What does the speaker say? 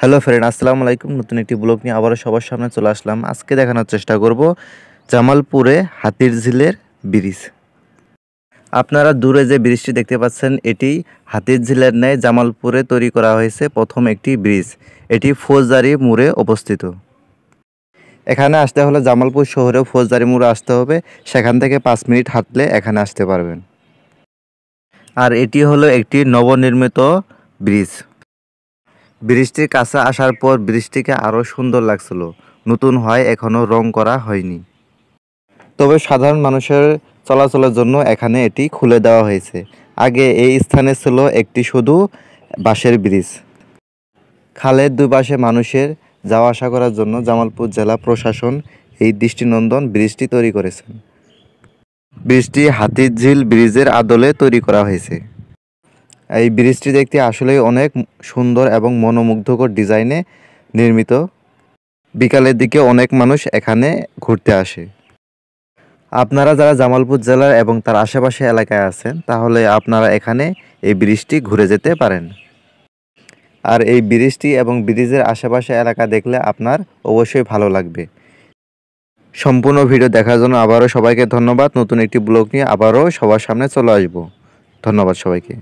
Hello friend, আসসালামু আলাইকুম। নতুন একটি ব্লগ নিয়ে আবারও সবার সামনে চলে আসলাম। আজকে দেখানোর চেষ্টা করব জামালপুরে হাতিরঝিলের ব্রিজ। আপনারা দূরে যে ব্রিজটি দেখতে পাচ্ছেন, এটি হাতিরঝিলের ন্যায় জামালপুরে তৈরি করা হয়েছে প্রথম একটি ব্রিজ। এটি ফৌজদারি মোড়ে অবস্থিত। এখানে আসতে হলে জামালপুর শহরেও ফৌজদারি মোড়ে আসতে হবে। সেখান থেকে 5 মিনিট হাঁটলে এখানে আসতে পারবেন। আর এটি হলো একটি নবনির্মিত ব্রিজ। ব্রিজটির কাছে আসার পর ব্রিজটিকে আরও সুন্দর লাগছিল। নতুন হয়, এখনও রং করা হয়নি। তবে সাধারণ মানুষের চলাচলের জন্য এখানে এটি খুলে দেওয়া হয়েছে। আগে এই স্থানে ছিল একটি শুধু বাঁশের ব্রিজ। খালের দুই পাশে মানুষের যাওয়া আসা করার জন্য জামালপুর জেলা প্রশাসন এই দৃষ্টিনন্দন ব্রিজটি তৈরি করেছেন। ব্রিজটি হাতিরঝিল ব্রিজের আদলে তৈরি করা হয়েছে। এই ব্রিজটি দেখতে আসলেই অনেক সুন্দর এবং মনোমুগ্ধকর ডিজাইনে নির্মিত। বিকালের দিকে অনেক মানুষ এখানে ঘুরতে আসে। আপনারা যারা জামালপুর জেলার এবং তার আশেপাশে এলাকায় আছেন, তাহলে আপনারা এখানে এই ব্রিজটি ঘুরে যেতে পারেন। আর এই ব্রিজটি এবং ব্রিজের আশেপাশে এলাকা দেখলে আপনার অবশ্যই ভালো লাগবে। সম্পূর্ণ ভিডিও দেখার জন্য আবারও সবাইকে ধন্যবাদ। নতুন একটি ব্লগ নিয়ে আবারও সবার সামনে চলে আসব। ধন্যবাদ সবাইকে।